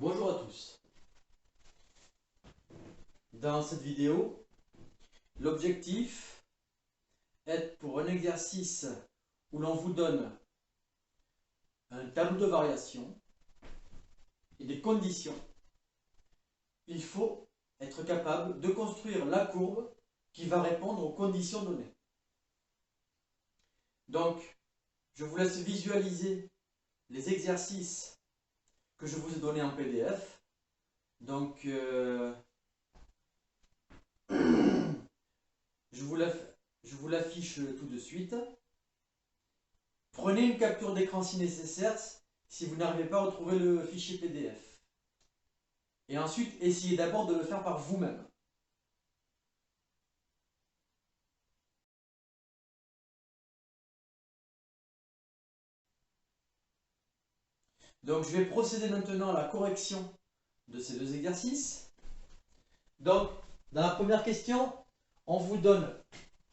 Bonjour à tous. Dans cette vidéo, l'objectif est pour un exercice où l'on vous donne un tableau de variation et des conditions. Il faut être capable de construire la courbe qui va répondre aux conditions données. Donc, je vous laisse visualiser les exercices que je vous ai donnés en PDF. Donc, je vous l'affiche tout de suite. Prenez une capture d'écran si nécessaire, si vous n'arrivez pas à retrouver le fichier PDF. Et ensuite, essayez d'abord de le faire par vous-même. Donc, je vais procéder maintenant à la correction de ces deux exercices. Donc, dans la première question, on vous donne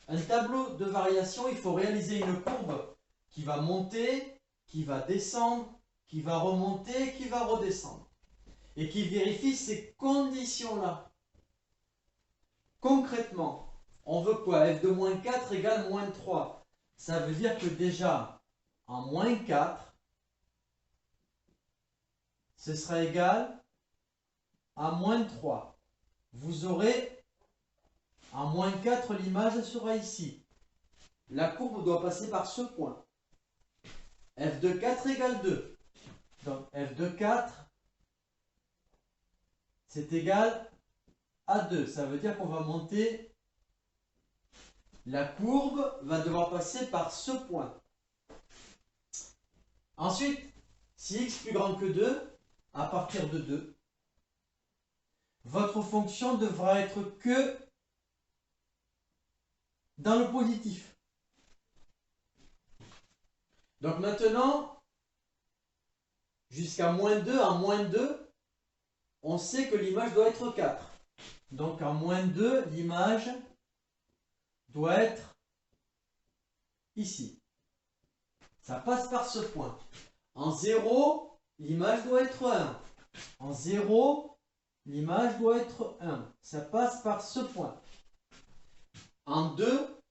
un tableau de variation. Il faut réaliser une courbe qui va monter, qui va descendre, qui va remonter, qui va redescendre. Et qui vérifie ces conditions-là. Concrètement, on veut quoi? F de moins 4 égale moins 3. Ça veut dire que déjà, en moins 4, ce sera égal à moins 3. Vous aurez, en moins 4, l'image sera ici. La courbe doit passer par ce point. F de 4 égale 2. Donc F de 4, c'est égal à 2. Ça veut dire qu'on va monter. La courbe va devoir passer par ce point. Ensuite, si x plus grand que 2, à partir de 2, votre fonction devra être que dans le positif. Donc maintenant, jusqu'à moins 2, en moins 2, on sait que l'image doit être 4. Donc en moins 2, l'image doit être ici. Ça passe par ce point. En 0, l'image doit être 1. En 0, l'image doit être 1. Ça passe par ce point. En 2,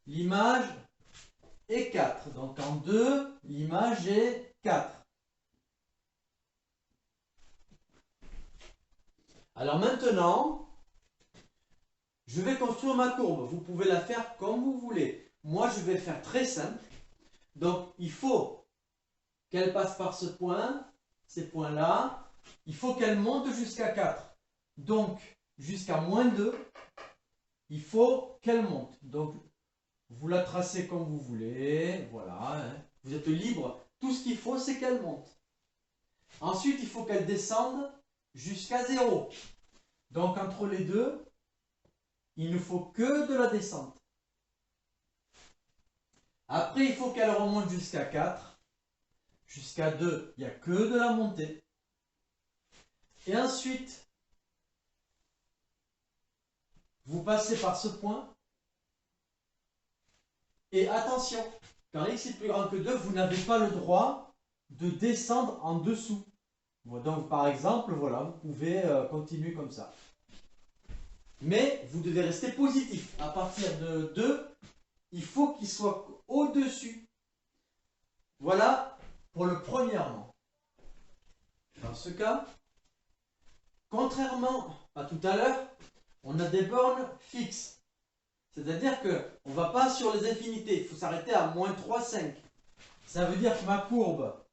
l'image est 4. Donc en 2, l'image est 4. Alors maintenant, je vais construire ma courbe. Vous pouvez la faire comme vous voulez. Moi, je vais faire très simple. Donc, il faut qu'elle passe par ce point, ces points-là. Il faut qu'elle monte jusqu'à 4. Donc, jusqu'à moins 2, il faut qu'elle monte. Donc, vous la tracez comme vous voulez. Voilà. Vous êtes libre. Tout ce qu'il faut, c'est qu'elle monte. Ensuite, il faut qu'elle descende jusqu'à 0. Donc, entre les deux, il ne faut que de la descente. Après, il faut qu'elle remonte jusqu'à 4. Jusqu'à 2, il n'y a que de la montée. Et ensuite, vous passez par ce point. Et attention, quand x est plus grand que 2, vous n'avez pas le droit de descendre en dessous. Donc, par exemple, voilà, vous pouvez continuer comme ça. Mais vous devez rester positif. À partir de 2, il faut qu'il soit au-dessus. Voilà pour le premier rang. Dans ce cas, contrairement à tout à l'heure, on a des bornes fixes. C'est-à-dire qu'on ne va pas sur les infinités. Il faut s'arrêter à moins 3, 5. Ça veut dire que ma courbe,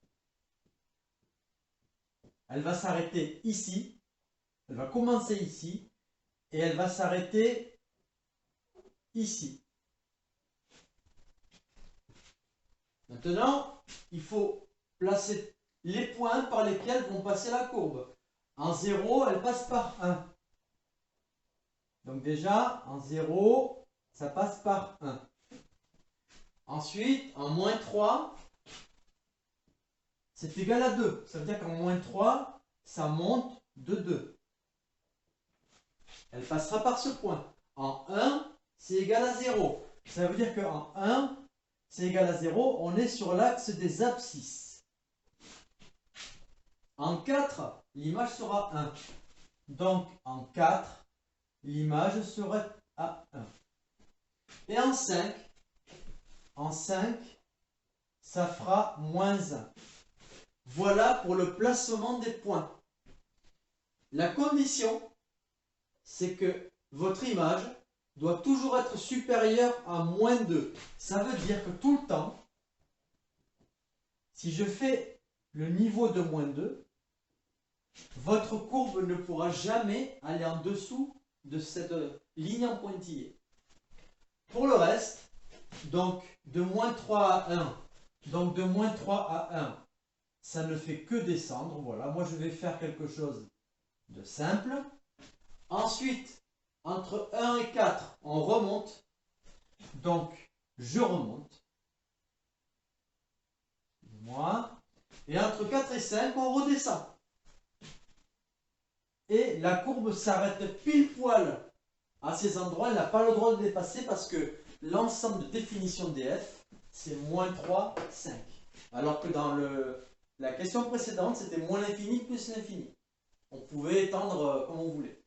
elle va s'arrêter ici. Elle va commencer ici. Et elle va s'arrêter ici. Maintenant, il faut placer les points par lesquels vont passer la courbe. En 0, elle passe par 1. Donc déjà, en 0, ça passe par 1. Ensuite, en moins 3, c'est égal à 2. Ça veut dire qu'en moins 3, ça monte de 2. Elle passera par ce point. En 1, c'est égal à 0. Ça veut dire qu'en 1, c'est égal à 0. On est sur l'axe des abscisses. En 4, l'image sera 1. Donc, en 4, l'image serait à 1. Et en 5, ça fera moins 1. Voilà pour le placement des points. La condition, c'est que votre image doit toujours être supérieure à moins 2. Ça veut dire que tout le temps, si je fais le niveau de moins 2, votre courbe ne pourra jamais aller en dessous de cette ligne en pointillé. Pour le reste, donc de moins 3 à 1, donc de moins 3 à 1, ça ne fait que descendre. Voilà, moi je vais faire quelque chose de simple. Ensuite, entre 1 et 4, on remonte. Donc, je remonte. Moi. Et entre 4 et 5, on redescend. Et la courbe s'arrête pile poil à ces endroits. Elle n'a pas le droit de dépasser parce que l'ensemble de définition df, c'est moins 3, 5. Alors que dans la question précédente, c'était moins l'infini plus l'infini. On pouvait étendre comme on voulait.